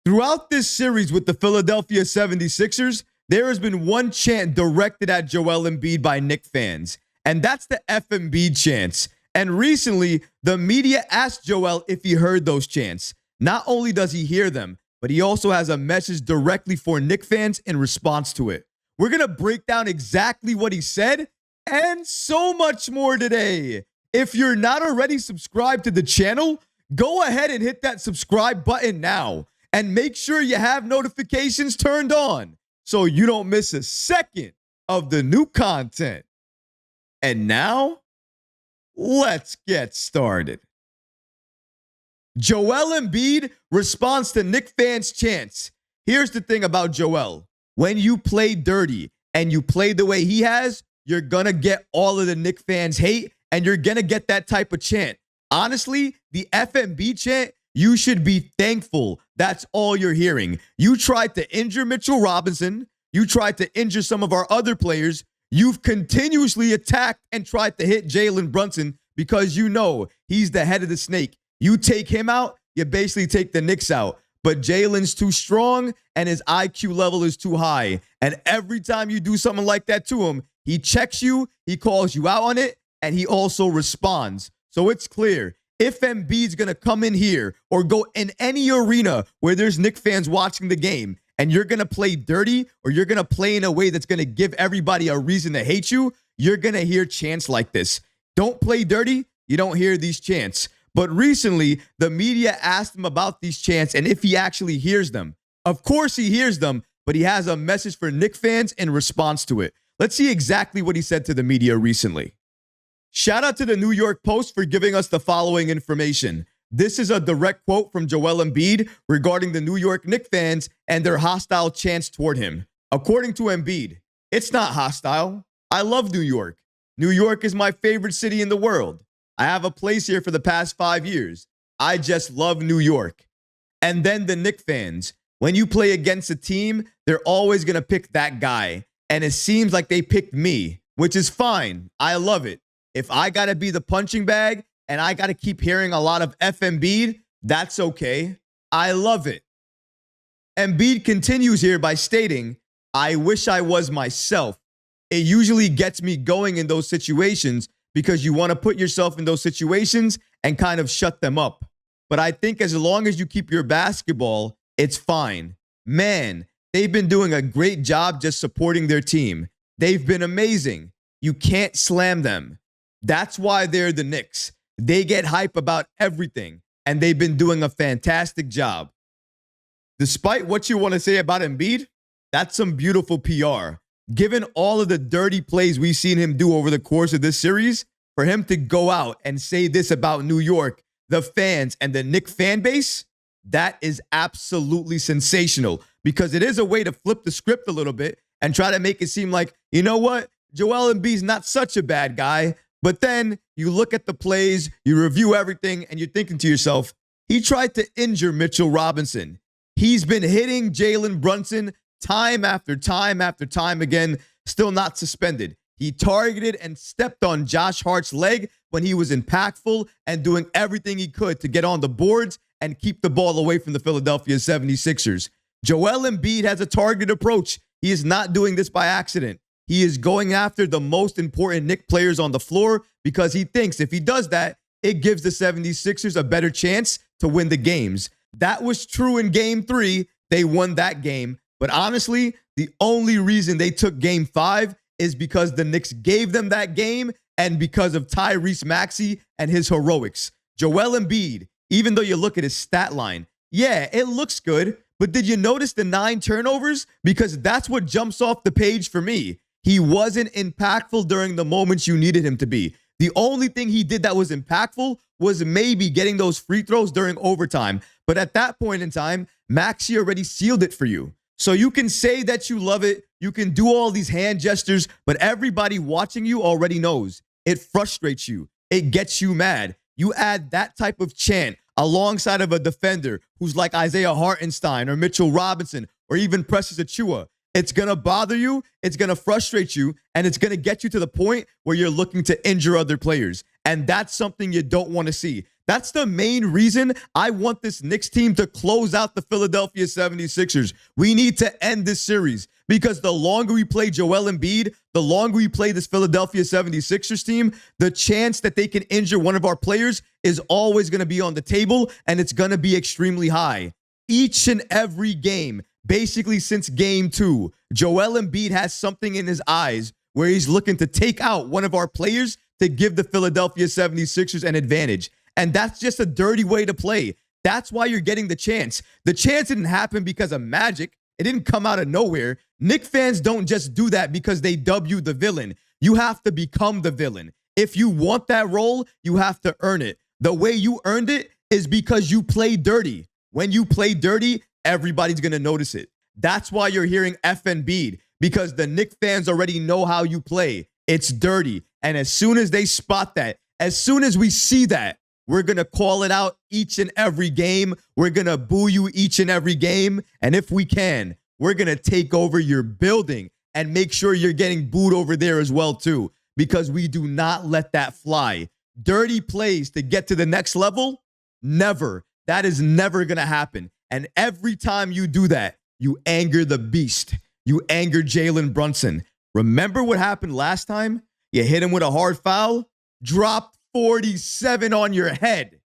Throughout this series with the Philadelphia 76ers, there has been one chant directed at Joel Embiid by Knick fans, and that's the F Embiid chants. And recently, the media asked Joel if he heard those chants. Not only does he hear them, but he also has a message directly for Knick fans in response to it. We're going to break down exactly what he said and so much more today. If you're not already subscribed to the channel, go ahead and hit that subscribe button now. And make sure you have notifications turned on so you don't miss a second of the new content. And now, let's get started. Joel Embiid responds to Knick fans' chants. Here's the thing about Joel. When you play dirty and you play the way he has, you're going to get all of the Knick fans' hate and you're going to get that type of chant. Honestly, the FMB chant, you should be thankful that's all you're hearing. You tried to injure Mitchell Robinson. You tried to injure some of our other players. You've continuously attacked and tried to hit Jalen Brunson because you know he's the head of the snake. You take him out, you basically take the Knicks out. But Jalen's too strong and his IQ level is too high. And every time you do something like that to him, he checks you, he calls you out on it, and he also responds. So it's clear. If Embiid's going to come in here or go in any arena where there's Knick fans watching the game and you're going to play dirty or you're going to play in a way that's going to give everybody a reason to hate you, you're going to hear chants like this. Don't play dirty, you don't hear these chants. But recently, the media asked him about these chants and if he actually hears them. Of course he hears them, but he has a message for Knick fans in response to it. Let's see exactly what he said to the media recently. Shout out to the New York Post for giving us the following information. This is a direct quote from Joel Embiid regarding the New York Knicks fans and their hostile chants toward him. According to Embiid, it's not hostile. I love New York. New York is my favorite city in the world. I have a place here for the past 5 years. I just love New York. And then the Knicks fans, when you play against a team, they're always going to pick that guy. And it seems like they picked me, which is fine. I love it. If I got to be the punching bag and I got to keep hearing a lot of Embiid, that's okay. I love it. Embiid continues here by stating, I wish I was myself. It usually gets me going in those situations because you want to put yourself in those situations and kind of shut them up. But I think as long as you keep your basketball, it's fine. Man, they've been doing a great job just supporting their team. They've been amazing. You can't slam them. That's why they're the Knicks. They get hype about everything, and they've been doing a fantastic job. Despite what you want to say about Embiid, that's some beautiful PR. Given all of the dirty plays we've seen him do over the course of this series, for him to go out and say this about New York, the fans, and the Knicks fan base, that is absolutely sensational because it is a way to flip the script a little bit and try to make it seem like, you know what, Joel Embiid's not such a bad guy. But then you look at the plays, you review everything, and you're thinking to yourself, he tried to injure Mitchell Robinson. He's been hitting Jalen Brunson time after time after time again, still not suspended. He targeted and stepped on Josh Hart's leg when he was impactful and doing everything he could to get on the boards and keep the ball away from the Philadelphia 76ers. Joel Embiid has a targeted approach. He is not doing this by accident. He is going after the most important Knicks players on the floor because he thinks if he does that, it gives the 76ers a better chance to win the games. That was true in Game 3. They won that game. But honestly, the only reason they took Game 5 is because the Knicks gave them that game and because of Tyrese Maxey and his heroics. Joel Embiid, even though you look at his stat line, yeah, it looks good. But did you notice the 9 turnovers? Because that's what jumps off the page for me. He wasn't impactful during the moments you needed him to be. The only thing he did that was impactful was maybe getting those free throws during overtime. But at that point in time, Maxey already sealed it for you. So you can say that you love it. You can do all these hand gestures, but everybody watching you already knows. It frustrates you. It gets you mad. You add that type of chant alongside of a defender who's like Isaiah Hartenstein or Mitchell Robinson or even Precious Achiuwa. It's going to bother you, it's going to frustrate you, and it's going to get you to the point where you're looking to injure other players. And that's something you don't want to see. That's the main reason I want this Knicks team to close out the Philadelphia 76ers. We need to end this series because the longer we play Joel Embiid, the longer we play this Philadelphia 76ers team, the chance that they can injure one of our players is always going to be on the table, and it's going to be extremely high. Each and every game, basically since game 2, Joel Embiid has something in his eyes where he's looking to take out one of our players to give the Philadelphia 76ers an advantage. And that's just a dirty way to play. That's why you're getting the chance. The chance didn't happen because of magic. It didn't come out of nowhere. Knicks fans don't just do that because they dub you the villain. You have to become the villain. If you want that role, you have to earn it. The way you earned it is because you play dirty. When you play dirty, everybody's going to notice it. That's why you're hearing Embiid, because the Knicks fans already know how you play. It's dirty. And as soon as they spot that, as soon as we see that, we're going to call it out each and every game. We're going to boo you each and every game. And if we can, we're going to take over your building and make sure you're getting booed over there as well, too, because we do not let that fly. Dirty plays to get to the next level? Never. That is never going to happen. And every time you do that, you anger the beast. You anger Jalen Brunson. Remember what happened last time? You hit him with a hard foul, dropped 47 on your head.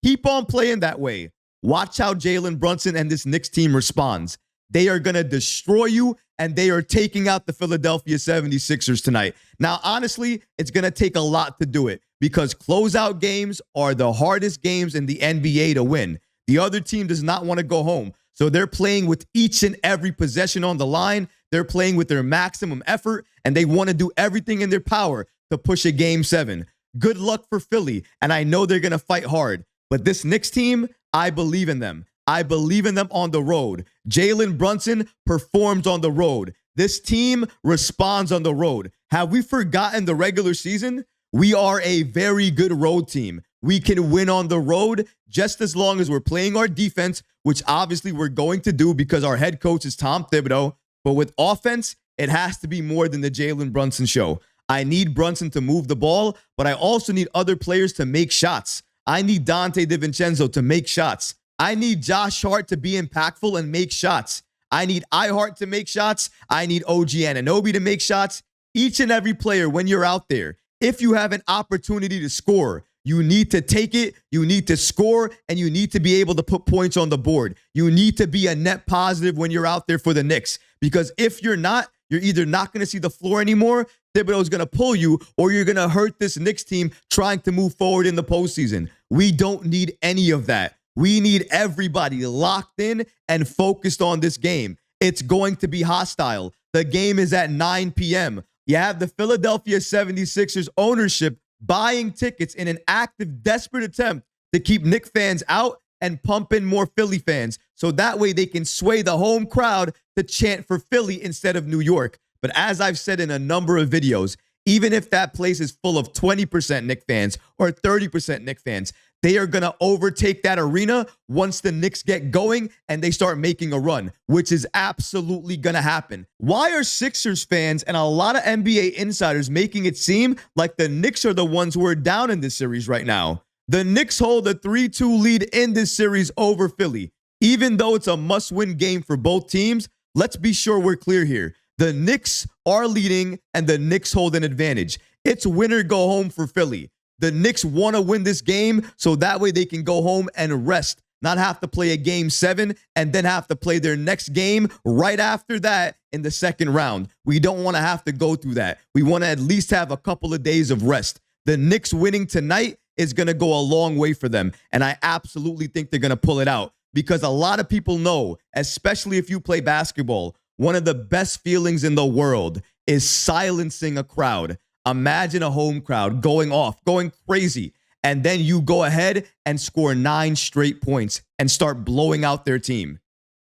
Keep on playing that way. Watch how Jalen Brunson and this Knicks team responds. They are going to destroy you, and they are taking out the Philadelphia 76ers tonight. Now, honestly, it's going to take a lot to do it because closeout games are the hardest games in the NBA to win. The other team does not want to go home, so they're playing with each and every possession on the line. They're playing with their maximum effort, and they want to do everything in their power to push a Game 7. Good luck for Philly, and I know they're going to fight hard. But this Knicks team, I believe in them. I believe in them on the road. Jalen Brunson performs on the road. This team responds on the road. Have we forgotten the regular season? We are a very good road team. We can win on the road just as long as we're playing our defense, which obviously we're going to do because our head coach is Tom Thibodeau. But with offense, it has to be more than the Jalen Brunson show. I need Brunson to move the ball, but I also need other players to make shots. I need Donte DiVincenzo to make shots. I need Josh Hart to be impactful and make shots. I need iHart to make shots. I need OG Anunoby to make shots. Each and every player, when you're out there, if you have an opportunity to score, you need to take it, you need to score, and you need to be able to put points on the board. You need to be a net positive when you're out there for the Knicks, because if you're not, you're either not going to see the floor anymore, Thibodeau's going to pull you, or you're going to hurt this Knicks team trying to move forward in the postseason. We don't need any of that. We need everybody locked in and focused on this game. It's going to be hostile. The game is at 9 p.m. You have the Philadelphia 76ers ownership buying tickets in an active, desperate attempt to keep Knicks fans out and pump in more Philly fans, so that way they can sway the home crowd to chant for Philly instead of New York. But as I've said in a number of videos, even if that place is full of 20% Knicks fans or 30% Knicks fans, they are going to overtake that arena once the Knicks get going and they start making a run, which is absolutely going to happen. Why are Sixers fans and a lot of NBA insiders making it seem like the Knicks are the ones who are down in this series right now? The Knicks hold a 3-2 lead in this series over Philly. Even though it's a must-win game for both teams, let's be sure we're clear here. The Knicks are leading and the Knicks hold an advantage. It's win or go home for Philly. The Knicks want to win this game so that way they can go home and rest, not have to play a Game 7 and then have to play their next game right after that in the second round. We don't want to have to go through that. We want to at least have a couple of days of rest. The Knicks winning tonight is going to go a long way for them, and I absolutely think they're going to pull it out because a lot of people know, especially if you play basketball, one of the best feelings in the world is silencing a crowd. Imagine a home crowd going off, going crazy, and then you go ahead and score 9 straight points and start blowing out their team.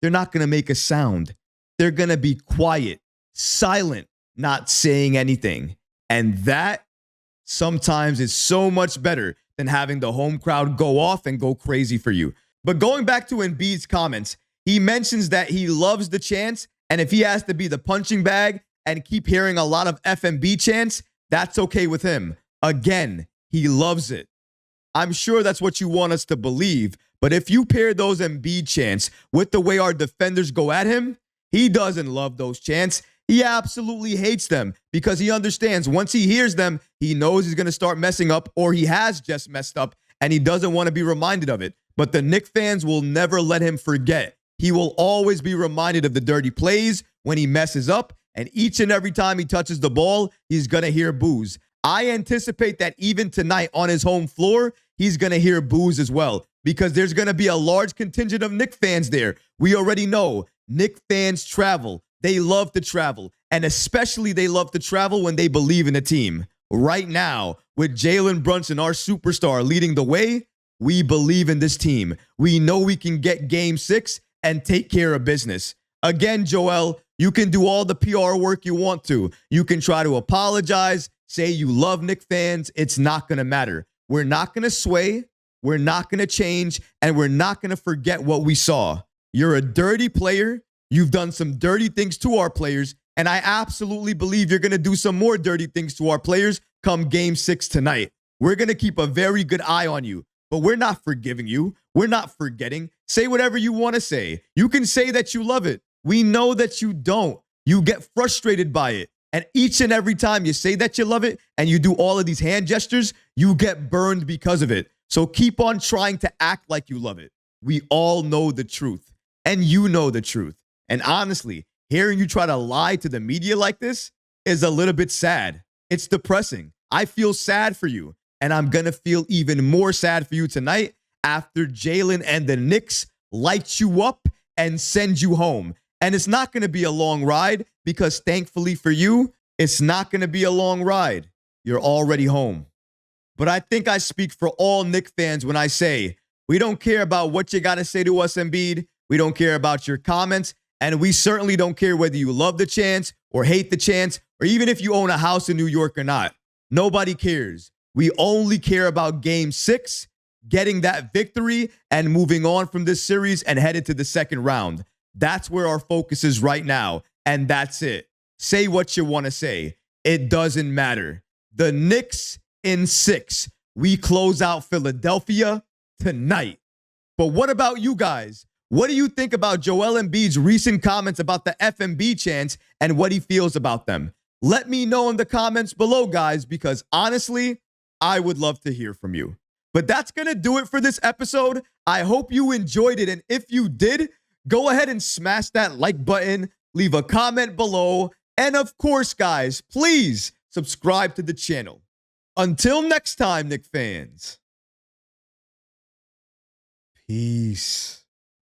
They're not going to make a sound. They're going to be quiet, silent, not saying anything. And that sometimes is so much better than having the home crowd go off and go crazy for you. But going back to Embiid's comments, he mentions that he loves the chants, and if he has to be the punching bag and keep hearing a lot of FMB chants, that's okay with him. Again, he loves it. I'm sure that's what you want us to believe. But if you pair those Embiid chants with the way our defenders go at him, he doesn't love those chants. He absolutely hates them because he understands once he hears them, he knows he's going to start messing up, or he has just messed up and he doesn't want to be reminded of it. But the Knicks fans will never let him forget. He will always be reminded of the dirty plays when he messes up, and each and every time he touches the ball, he's going to hear boos. I anticipate that even tonight on his home floor, he's going to hear boos as well because there's going to be a large contingent of Knicks fans there. We already know Knicks fans travel. They love to travel, and especially they love to travel when they believe in a team. Right now, with Jalen Brunson, our superstar, leading the way, we believe in this team. We know we can get Game 6 and take care of business. Again, Joel, you can do all the PR work you want to. You can try to apologize, say you love Knicks fans. It's not going to matter. We're not going to sway. We're not going to change, and we're not going to forget what we saw. You're a dirty player. You've done some dirty things to our players, and I absolutely believe you're going to do some more dirty things to our players come Game 6 tonight. We're going to keep a very good eye on you, but we're not forgiving you. We're not forgetting. Say whatever you want to say. You can say that you love it. We know that you don't. You get frustrated by it. And each and every time you say that you love it and you do all of these hand gestures, you get burned because of it. So keep on trying to act like you love it. We all know the truth, and you know the truth. And honestly, hearing you try to lie to the media like this is a little bit sad. It's depressing. I feel sad for you, and I'm going to feel even more sad for you tonight after Jalen and the Knicks light you up and send you home. And it's not going to be a long ride because thankfully for you, it's not going to be a long ride. You're already home. But I think I speak for all Knicks fans when I say we don't care about what you got to say to us, Embiid. We don't care about your comments. And we certainly don't care whether you love the Chants or hate the Chants, or even if you own a house in New York or not. Nobody cares. We only care about Game 6, getting that victory, and moving on from this series and headed to the second round. That's where our focus is right now, and that's it. Say what you want to say. It doesn't matter. The Knicks in 6. We close out Philadelphia tonight. But what about you guys? What do you think about Joel Embiid's recent comments about the FMB chants and what he feels about them? Let me know in the comments below, guys, because honestly, I would love to hear from you. But that's going to do it for this episode. I hope you enjoyed it. And if you did, go ahead and smash that like button, leave a comment below. And of course, guys, please subscribe to the channel. Until next time, Knicks fans. Peace.